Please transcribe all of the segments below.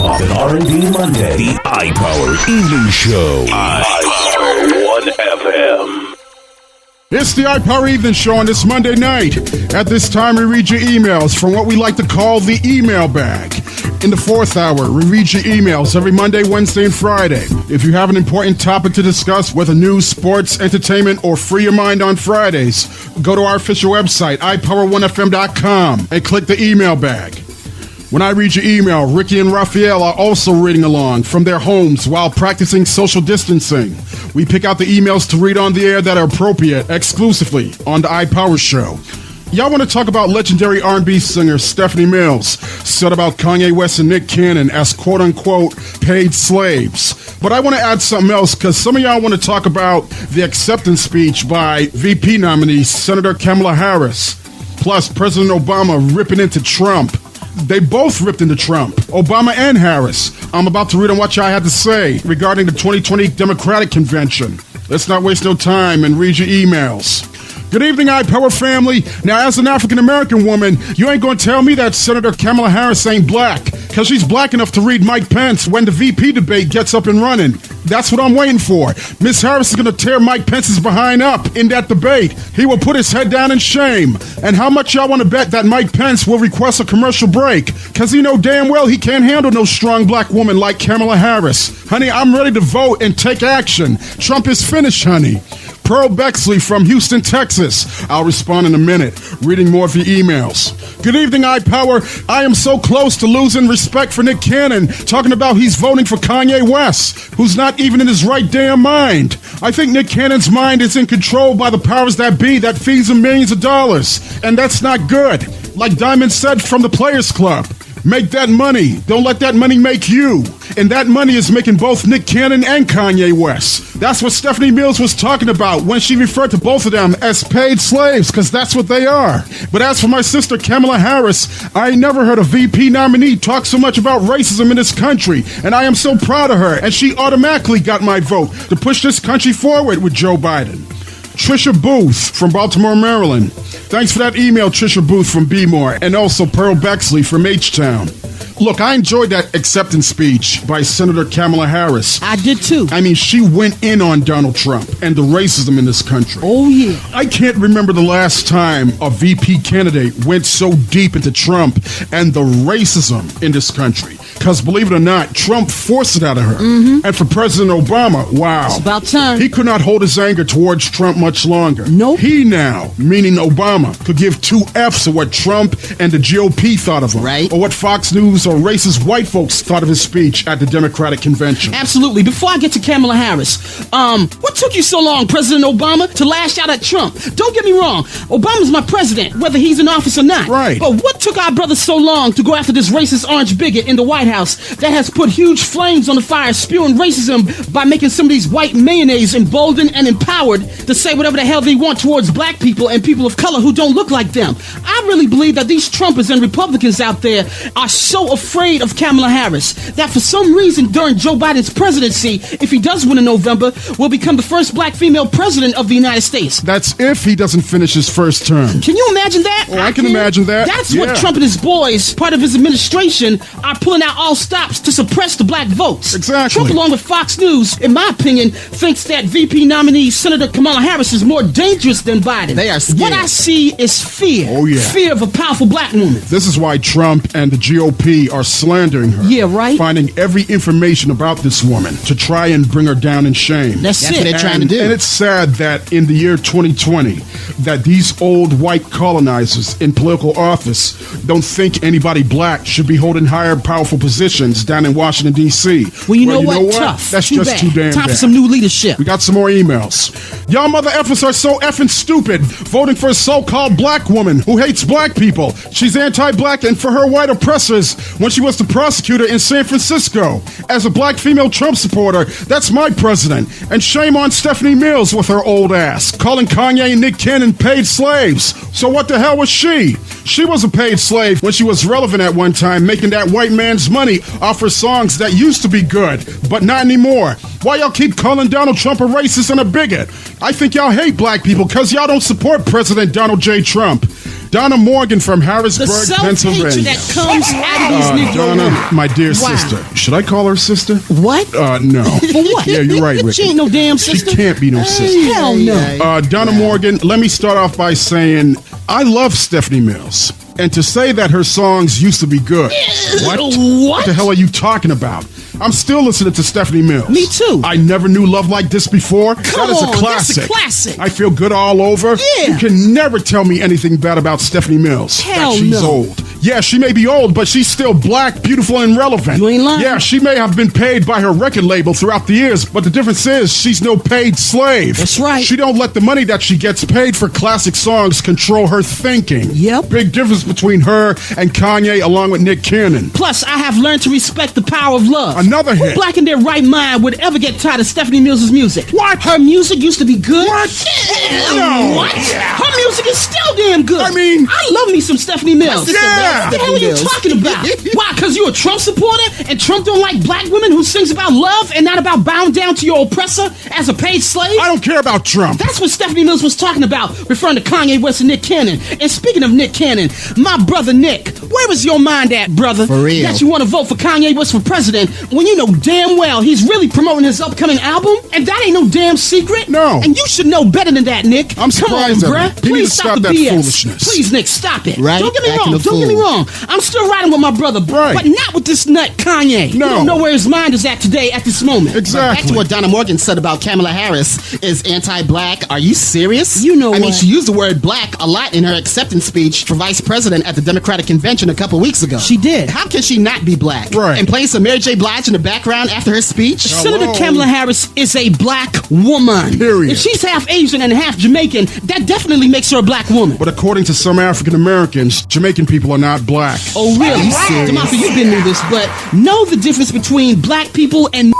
hip-hop and R&B Monday. The iPower Evening Show. iPower 1FM. It's the iPower Evening Show on this Monday night. At this time, we read your emails from what we like to call the email bag. In the fourth hour, we read your emails every Monday, Wednesday, and Friday. If you have an important topic to discuss, whether news, sports, entertainment, or free your mind on Fridays, go to our official website, iPower1FM.com, and click the email bag. When I read your email, Ricky and Raphael are also reading along from their homes while practicing social distancing. We pick out the emails to read on the air that are appropriate exclusively on the iPower Show. Y'all want to talk about legendary R&B singer Stephanie Mills, said about Kanye West and Nick Cannon as quote-unquote paid slaves. But I want to add something else because some of y'all want to talk about the acceptance speech by VP nominee Senator Kamala Harris, plus President Obama ripping into Trump. They both ripped into Trump, Obama and Harris. I'm about to read on what y'all had to say regarding the 2020 Democratic Convention. Let's not waste no time and read your emails. Good evening, iPower family. Now, as an African-American woman, you ain't going to tell me that Senator Kamala Harris ain't black, because she's black enough to read Mike Pence when the VP debate gets up and running. That's what I'm waiting for. Miss Harris is going to tear Mike Pence's behind up in that debate. He will put his head down in shame. And how much y'all want to bet that Mike Pence will request a commercial break? Because he know damn well he can't handle no strong black woman like Kamala Harris. Honey, I'm ready to vote and take action. Trump is finished, honey. Pearl Bexley from Houston, Texas. I'll respond in a minute, reading more of your emails. Good evening, iPower. I am so close to losing respect for Nick Cannon, talking about he's voting for Kanye West, who's not even in his right damn mind. I think Nick Cannon's mind is in control by the powers that be that feeds him millions of dollars, and that's not good. Like Diamond said from the Players Club, make that money. Don't let that money make you. And that money is making both Nick Cannon and Kanye West. That's what Stephanie Mills was talking about when she referred to both of them as paid slaves, because that's what they are. But as for my sister Kamala Harris, I ain't never heard a VP nominee talk so much about racism in this country. And I am so proud of her. And she automatically got my vote to push this country forward with Joe Biden. Trisha Booth from Baltimore, Maryland. Thanks for that email, Trisha Booth from B-More, and also Pearl Bexley from H-Town. Look, I enjoyed that acceptance speech by Senator Kamala Harris. I did too. I mean, she went in on Donald Trump and the racism in this country. Oh, yeah. I can't remember the last time a VP candidate went so deep into Trump and the racism in this country. Because believe it or not, Trump forced it out of her. Mm-hmm. And for President Obama, wow. It's about time. He could not hold his anger towards Trump much longer. Nope. He now, meaning Obama, could give two Fs of what Trump and the GOP thought of him. Right. Or what Fox News or racist white folks thought of his speech at the Democratic Convention. Absolutely. Before I get to Kamala Harris, what took you so long, President Obama, to lash out at Trump? Don't get me wrong. Obama's my president, whether he's in office or not. Right. But what took our brother so long to go after this racist orange bigot in the White House that has put huge flames on the fire, spewing racism by making some of these white mayonnaise emboldened and empowered to say whatever the hell they want towards black people and people of color who don't look like them? I really believe that these Trumpers and Republicans out there are so afraid of Kamala Harris that for some reason during Joe Biden's presidency, if he does win in November, will become the first black female president of the United States. That's if he doesn't finish his first term. Can you imagine that? Oh, I can imagine that. That's what Trump and his boys, part of his administration, are pulling out all stops to suppress the black votes. Exactly. Trump, along with Fox News, in my opinion, thinks that VP nominee Senator Kamala Harris is more dangerous than Biden. They are scared. What I see is fear. Oh, yeah. Fear of a powerful black woman. This is why Trump and the GOP are slandering her. Yeah, right. Finding every information about this woman to try and bring her down in shame. That's what they're trying to do. And it's sad that in the year 2020, that these old white colonizers in political office don't think anybody black should be holding higher powerful positions down in Washington, D.C. Well, you know what? Tough. That's too just bad. too damn Time bad. for some new leadership. We got some more emails. Y'all mother effers are so effing stupid, voting for a so-called black woman who hates black people. She's anti-black and for her white oppressors when she was the prosecutor in San Francisco. As a black female Trump supporter, that's my president. And shame on Stephanie Mills with her old ass, calling Kanye and Nick Cannon paid slaves. So what the hell was she? She was a paid slave when she was relevant at one time, making that white man's money off her songs that used to be good, but not anymore. Why y'all keep calling Donald Trump a racist and a bigot? I think y'all hate black people because y'all don't support President Donald J. Trump. Donna Morgan from Harrisburg, The Pennsylvania. self-hatred that comes out of these Negro Donna, women. my dear Wow. sister. Should I call her sister? What? No. For what? Yeah, you're right, Ricky. She ain't no damn sister. She can't be no sister. Hell no. Donna Morgan, let me start off by saying I love Stephanie Mills. And to say that her songs used to be good. What? What the hell are you talking about? I'm still listening to Stephanie Mills. Me too. I never knew Love Like This before. Come that is on, a classic. that's a classic. I feel good all over. Yeah. You can never tell me anything bad about Stephanie Mills. Hell that she's no. old. Yeah, she may be old, but she's still black, beautiful, and relevant. You ain't lying. Yeah, she may have been paid by her record label throughout the years, but the difference is she's no paid slave. That's right. She don't let the money that she gets paid for classic songs control her thinking. Yep. Big difference between her and Kanye, along with Nick Cannon. Plus, I have learned to respect the power of love. Another Who hit. black in their right mind would ever get tired of Stephanie Mills' music? What? Her music used to be good. What? No. What? Her music is still damn good. I mean- I love me some Stephanie Mills. Yeah. What the hell are you talking about? Why? Because you a Trump supporter and Trump don't like black women who sings about love and not about bowing down to your oppressor as a paid slave? I don't care about Trump. That's what Stephanie Mills was talking about, referring to Kanye West and Nick Cannon. And speaking of Nick Cannon, my brother Nick, where is your mind at, brother? For real. That you want to vote for Kanye West for president when you know damn well he's really promoting his upcoming album? And that ain't no damn secret? No. And you should know better than that, Nick. I'm Come on, surprised at bruh. him. He Please needs to stop the that BS. foolishness. Please, Nick, stop it. Right? Don't get me Acting wrong. a Don't get me fool. wrong. I'm still riding with my brother, Right. but not with this nut Kanye. No. You don't know where his mind is at today at this moment. Exactly. Back to what Donna Morgan said about Kamala Harris is anti-black. Are you serious? You know I mean, what? she used the word black a lot in her acceptance speech for vice president at the Democratic convention a couple weeks ago. She did. How can she not be black? Right. And playing some Mary J. Blige in the background after her speech? Senator Hello. Kamala Harris is a black woman. Period. If she's half Asian and half Jamaican, that definitely makes her a black woman. But according to some African Americans, Jamaican people are not black. Oh, really? Demaka, you've been through this, but know the difference between black people and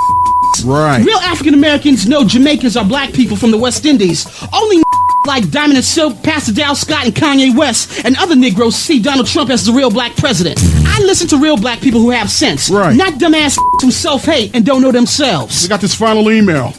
Right. real African Americans know Jamaicans are black people from the West Indies. Only like Diamond and Silk, Pastor Dal Scott, and Kanye West, and other Negroes see Donald Trump as the real black president. I listen to real black people who have sense, Right. not dumbass who self-hate and don't know themselves. We got this final email.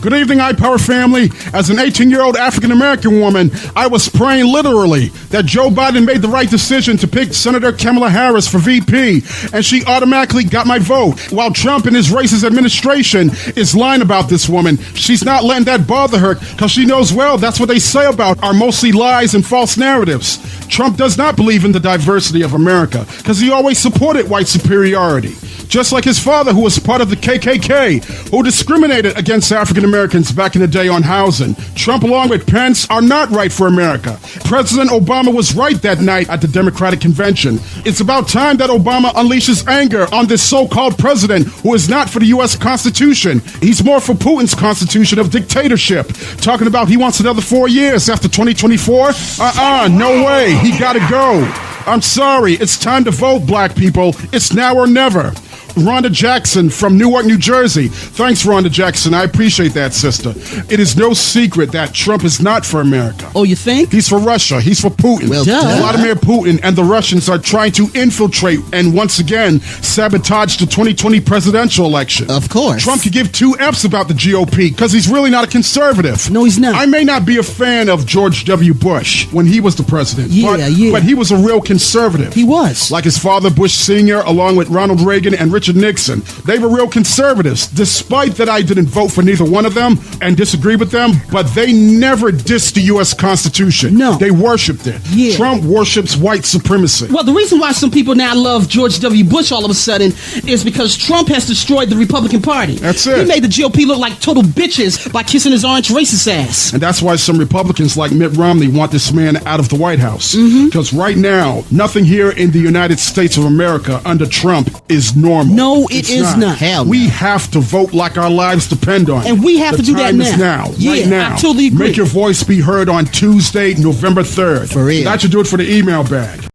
Good evening, iPower family. As an 18-year-old African-American woman, I was praying literally that Joe Biden made the right decision to pick Senator Kamala Harris for VP, and she automatically got my vote. While Trump and his racist administration is lying about this woman, she's not letting that bother her because she knows well that's what they say about are mostly lies and false narratives. Trump does not believe in the diversity of America because he always supported white superiority. Just like his father, who was part of the KKK, who discriminated against African Americans back in the day on housing. Trump, along with Pence, are not right for America. President Obama was right that night at the Democratic convention. It's about time that Obama unleashes anger on this so-called president who is not for the U.S. Constitution. He's more for Putin's constitution of dictatorship. Talking about he wants another 4 years after 2024? No way. He gotta go. I'm sorry. It's time to vote, black people. It's now or never. Rhonda Jackson from Newark, New Jersey. Thanks, Rhonda Jackson. I appreciate that, sister. It is no secret that Trump is not for America. Oh, you think? He's for Russia. He's for Putin. Well, duh. Vladimir Putin and the Russians are trying to infiltrate and once again sabotage the 2020 presidential election. Of course. Trump could give two F's about the GOP because he's really not a conservative. No, he's not. I may not be a fan of George W. Bush when he was the president. Yeah, but he was a real conservative. He was. Like his father, Bush Sr., along with Ronald Reagan and Richard Nixon. They were real conservatives, despite that I didn't vote for neither one of them and disagree with them, but they never dissed the U.S. Constitution. No. They worshipped it. Yeah. Trump worships white supremacy. Well, the reason why some people now love George W. Bush all of a sudden is because Trump has destroyed the Republican Party. That's it. He made the GOP look like total bitches by kissing his orange racist ass. And that's why some Republicans like Mitt Romney want this man out of the White House. Because right now, nothing here in the United States of America under Trump is normal. No, it is not. Hell no. We have to vote like our lives depend on it. And we have The to do that time is now. now. Yeah, right now. I totally agree. Make your voice be heard on Tuesday, November 3rd. For real. That should do it for the email bag.